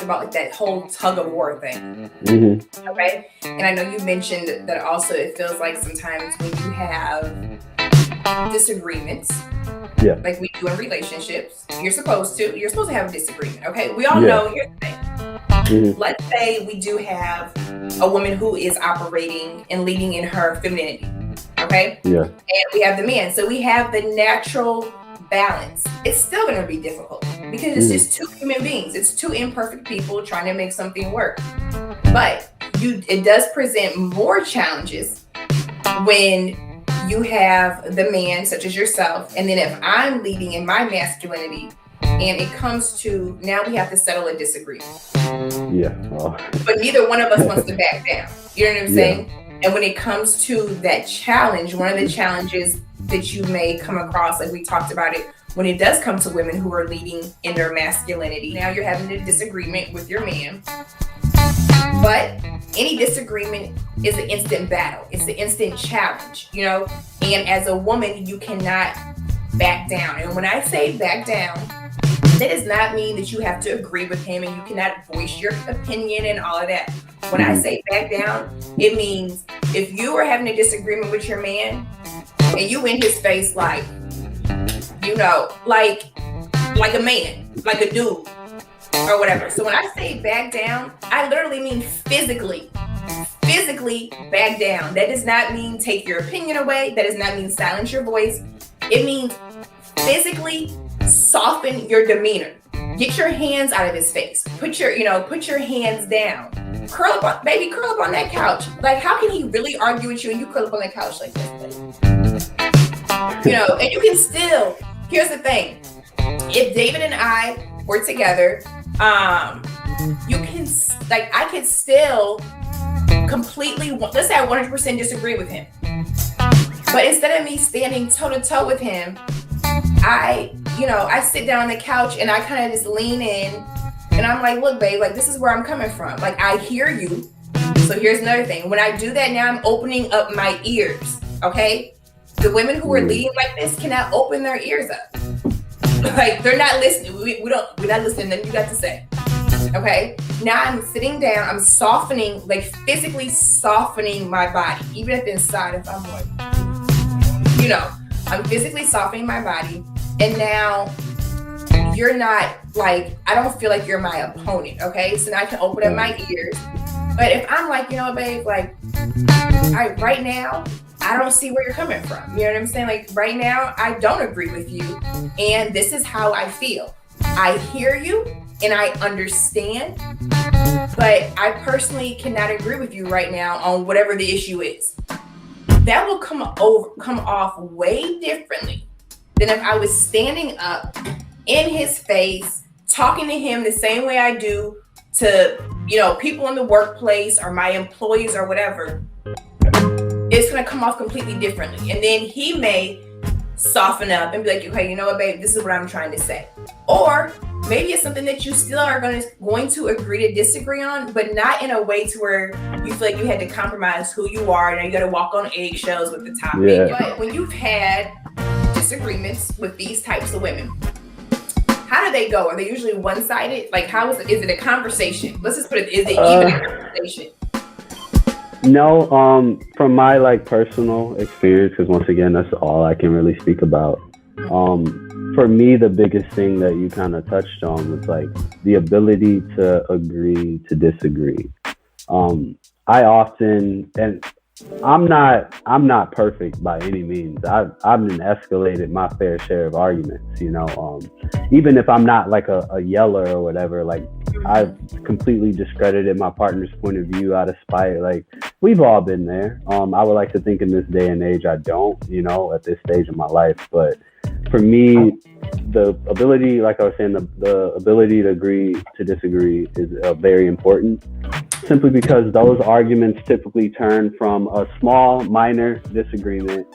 about like that whole tug of war thing. Mm-hmm. Okay. And I know you mentioned that also it feels like sometimes when you have disagreements, like we do in relationships, you're supposed to have a disagreement. Okay. We all know, here's the thing. Mm-hmm. Let's say we do have a woman who is operating and leading in her femininity. Okay. Yeah. And we have the man. So we have the natural balance. It's still going to be difficult because it's just two human beings. It's two imperfect people trying to make something work. But it does present more challenges when you have the man, such as yourself, and then if I'm leading in my masculinity, and it comes to now we have to settle a disagreement. Yeah. But neither one of us wants to back down. You know what I'm saying? And when it comes to that challenge, one of the challenges that you may come across, like we talked about it, when it does come to women who are leading in their masculinity, now you're having a disagreement with your man. But any disagreement is an instant battle. It's an instant challenge, you know? And as a woman, you cannot back down. And when I say back down, that does not mean that you have to agree with him and you cannot voice your opinion and all of that. When I say back down, it means if you are having a disagreement with your man and you in his face like, you know, like a man, like a dude or whatever. So when I say back down, I literally mean physically back down. That does not mean take your opinion away. That does not mean silence your voice. It means physically soften your demeanor. Get your hands out of his face. Put your hands down. Curl up on that couch. Like, how can he really argue with you and you curl up on that couch like this? You know, and you can still, here's the thing. If David and I were together, I could still completely, let's say I 100% disagree with him. But instead of me standing toe to toe with him, I sit down on the couch and I kind of just lean in and I'm like, look, babe, like this is where I'm coming from. Like, I hear you. So here's another thing. When I do that, now I'm opening up my ears. Okay. The women who are leading like this cannot open their ears up. Like, they're not listening. We're not listening to nothing you got to say. Okay. Now I'm sitting down. I'm softening, like physically softening my body. Even if inside, if I'm like, you know, I'm physically softening my body. And now you're not like, I don't feel like you're my opponent. Okay. So now I can open up my ears. But if I'm like, you know what, babe, like right now, I don't see where you're coming from. You know what I'm saying? Like right now, I don't agree with you. And this is how I feel. I hear you and I understand, but I personally cannot agree with you right now on whatever the issue is. That will come off way differently than if I was standing up in his face, talking to him the same way I do to, you know, people in the workplace or my employees or whatever. It's going to come off completely differently. And then he may soften up and be like, okay, you know what, babe, this is what I'm trying to say. Or maybe it's something that you still are going to agree to disagree on, but not in a way to where you feel like you had to compromise who you are and you got to walk on eggshells with the topic. Yeah. But when you've had disagreements with these types of women, how do they go? Are they usually one-sided? Like, how is it a conversation? Let's just put it, is it even a conversation? No, from my like personal experience, because once again, that's all I can really speak about. For me, the biggest thing that you kind of touched on was like the ability to agree to disagree. I often, and I'm not perfect by any means. I've been escalated my fair share of arguments, you know, even if I'm not like a yeller or whatever, like I've completely discredited my partner's point of view out of spite. Like, we've all been there. I would like to think in this day and age, I don't, you know, at this stage of my life. But for me, the ability, like I was saying, the ability to agree to disagree is very important, simply because those arguments typically turn from a small, minor disagreement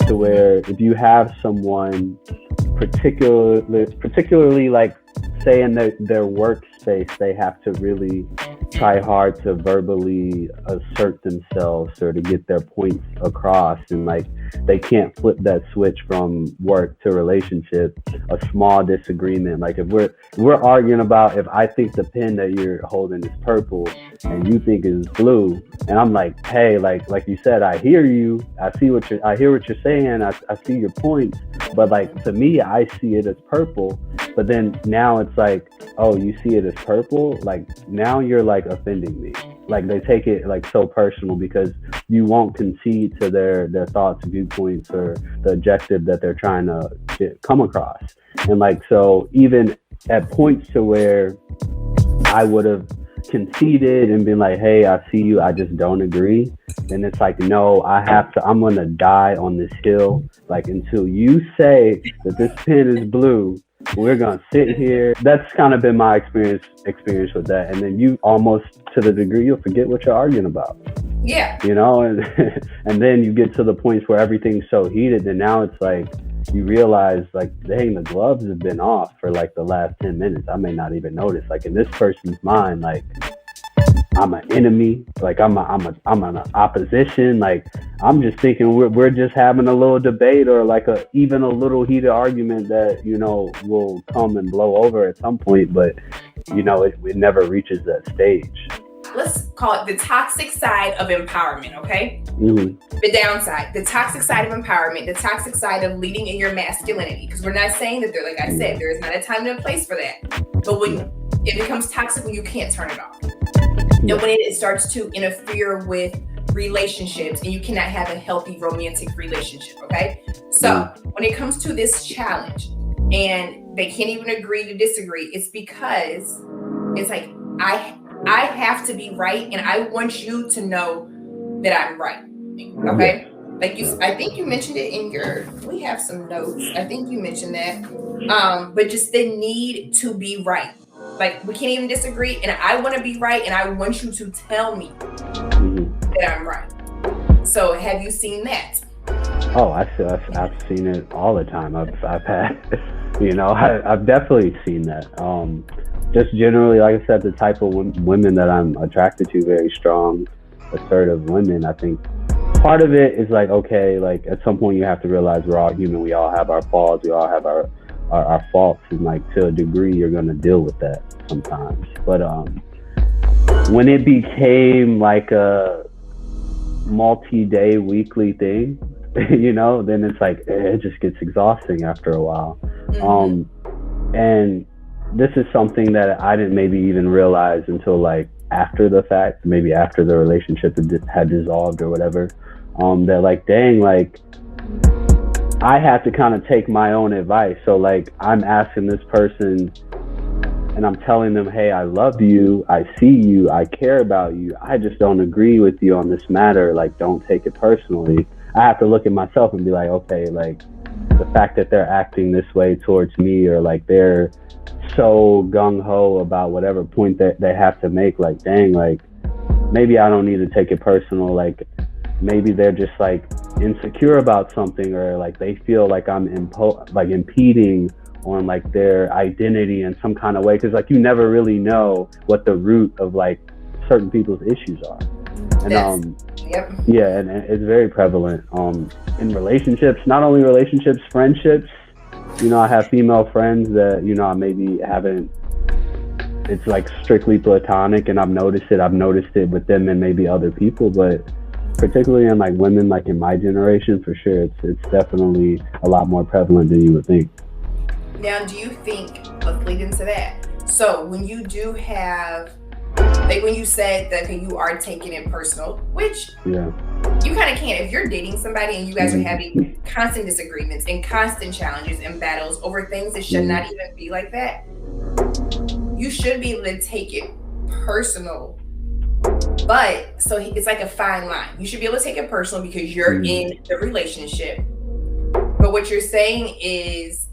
to where if you have someone particularly like, say in their workspace, they have to really try hard to verbally assert themselves or to get their points across. And like, they can't flip that switch from work to relationship. A small disagreement, like if we're arguing about if I think the pen that you're holding is purple and you think it's blue, and I'm like, hey, like you said, I hear you, I hear what you're saying, I see your points, but like to me, I see it as purple. But then now it's like, oh, you see it as purple, like now you're like offending me. Like they take it like so personal because you won't concede to their thoughts, viewpoints, or the objective that they're trying to come across. And like, so even at points to where I would have conceded and been like, hey, I see you, I just don't agree. And it's like, no, I'm going to die on this hill. Like until you say that this pen is blue, we're gonna sit here. That's kind of been my experience with that. And then you almost, to the degree, you'll forget what you're arguing about. Yeah. You know, and and then you get to the points where everything's so heated, and now it's like you realize, like, dang, the gloves have been off for like the last 10 minutes. I may not even notice. Like in this person's mind, like I'm an enemy, like I'm an opposition. Like I'm just thinking we're just having a little debate, or like even a little heated argument that, you know, will come and blow over at some point, but you know, it never reaches that stage. Let's call it the toxic side of empowerment, okay? Mm-hmm. The downside, the toxic side of empowerment, the toxic side of leading in your masculinity. Because we're not saying that like I said, there is not a time and a place for that. But when it becomes toxic, when you can't turn it off. And when it starts to interfere with relationships and you cannot have a healthy romantic relationship, okay? So when it comes to this challenge and they can't even agree to disagree, it's because it's like, I have to be right and I want you to know that I'm right, okay? Like I think you mentioned it in we have some notes. I think you mentioned that, but just the need to be right. Like we can't even disagree and I want to be right and I want you to tell me that I'm right. So have you seen that? Oh, I've seen it all the time. I've had, you know, I've definitely seen that. Just generally, like I said, the type of women that I'm attracted to, very strong, assertive women. I think part of it is like, okay, like at some point you have to realize we're all human. We all have our flaws. We all have our faults, and like to a degree you're going to deal with that sometimes. But when it became like a multi-day Weekly thing, you know, then it's like it just gets exhausting after a while. And this is something that I didn't maybe even realize until like after the fact, maybe after the relationship had dissolved or whatever, that like, dang, like I had to kind of take my own advice. So like I'm asking this person and I'm telling them, hey, I love you, I see you, I care about you, I just don't agree with you on this matter, like don't take it personally. I have to look at myself and be like, okay, like the fact that they're acting this way towards me, or like they're so gung-ho about whatever point that they have to make, like dang, like maybe I don't need to take it personal. Like maybe they're just like insecure about something, or like they feel like I'm impeding on like their identity in some kind of way, because like you never really know what the root of like certain people's issues are. And yeah, and it's very prevalent in relationships, not only relationships, friendships. You know, I have female friends that, you know, I maybe haven't, it's like strictly platonic, and I've noticed it with them and maybe other people, but particularly in like women, like in my generation, for sure, it's definitely a lot more prevalent than you would think. Now, do you think, let's lead into that. So when you do have, like when you said that you are taking it personal, which you kind of can if you're dating somebody and you guys are having constant disagreements and constant challenges and battles over things that should not even be like that, you should be able to take it personal. But so it's like a fine line. You should be able to take it personal because you're in the relationship. But what you're saying is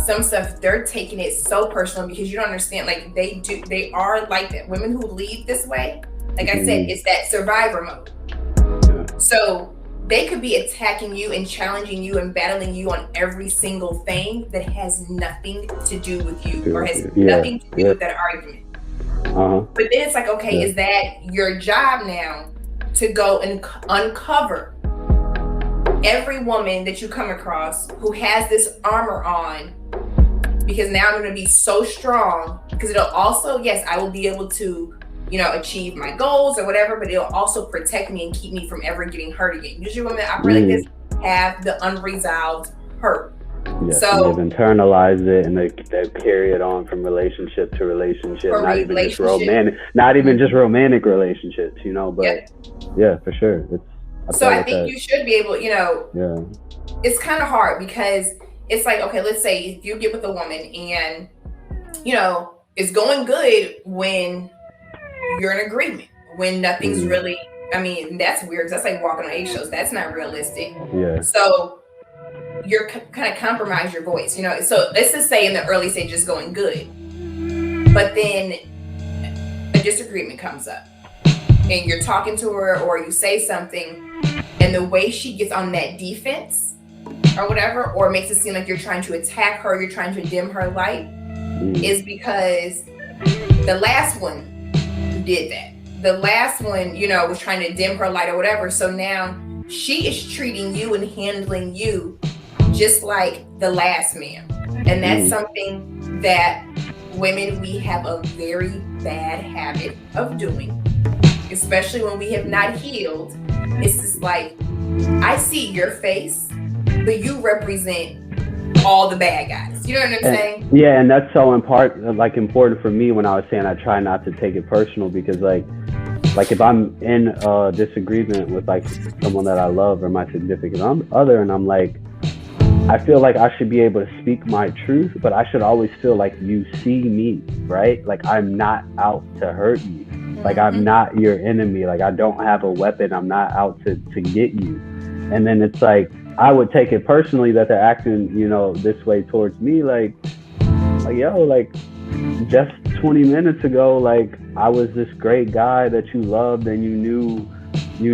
some stuff they're taking it so personal because you don't understand. Like they are like that. Women who lead this way, like I said, it's that survivor mode. So they could be attacking you and challenging you and battling you on every single thing that has nothing to do with you or has nothing to do with that argument. But then it's like, okay, is that your job now to go and uncover every woman that you come across who has this armor on, because now I'm going to be so strong, because it'll also, yes, I will be able to, achieve my goals or whatever, but it'll also protect me and keep me from ever getting hurt again. Usually women that operate like this have the unresolved hurt. Yes, so and they've internalized it, and they carry it on from relationship to relationship, not even just romantic relationships, but yeah, for sure. I think you should be able, it's kind of hard, because it's like, okay, let's say if you get with a woman and, it's going good when you're in agreement, when nothing's really, that's weird, because that's like walking on eggshells. That's not realistic. Yeah. So you're kind of compromise your voice, so let's just say in the early stages going good, but then a disagreement comes up and you're talking to her or you say something, and the way she gets on that defense or whatever, or makes it seem like you're trying to attack her, you're trying to dim her light, is because the last one did that. The last one, was trying to dim her light or whatever. So now she is treating you and handling you just like the last man. And that's something that women, we have a very bad habit of doing, especially when we have not healed. It's just like, I see your face, but you represent all the bad guys. You know what I'm saying? Yeah, and that's so important for me when I was saying I try not to take it personal, because like if I'm in a disagreement with like someone that I love or my significant other, and I'm like, I feel like I should be able to speak my truth, but I should always feel like you see me, right? Like I'm not out to hurt you. Like I'm not your enemy. Like I don't have a weapon. I'm not out to get you. And then it's like, I would take it personally that they're acting, this way towards me. Like, yo, like just 20 minutes ago, like I was this great guy that you loved and you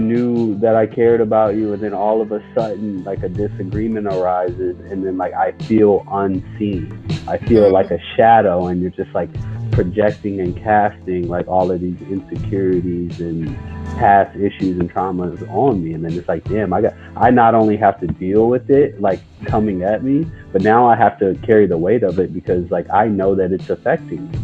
knew that I cared about you. And then all of a sudden, like a disagreement arises, and then like I feel unseen. I feel like a shadow, and you're just like projecting and casting like all of these insecurities and past issues and traumas on me. And then it's like, damn, I not only have to deal with it like coming at me, but now I have to carry the weight of it, because like I know that it's affecting me.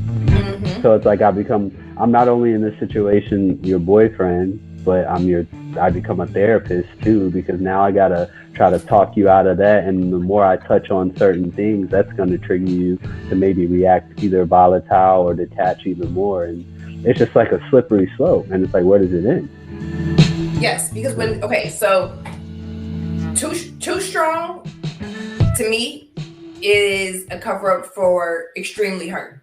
So it's like I'm not only in this situation your boyfriend, but I become a therapist too, because now I gotta try to talk you out of that. And the more I touch on certain things, that's going to trigger you to maybe react either volatile or detach even more. And it's just like a slippery slope. And it's like, where does it end? Yes, because so too strong to me is a cover up for extremely hurt.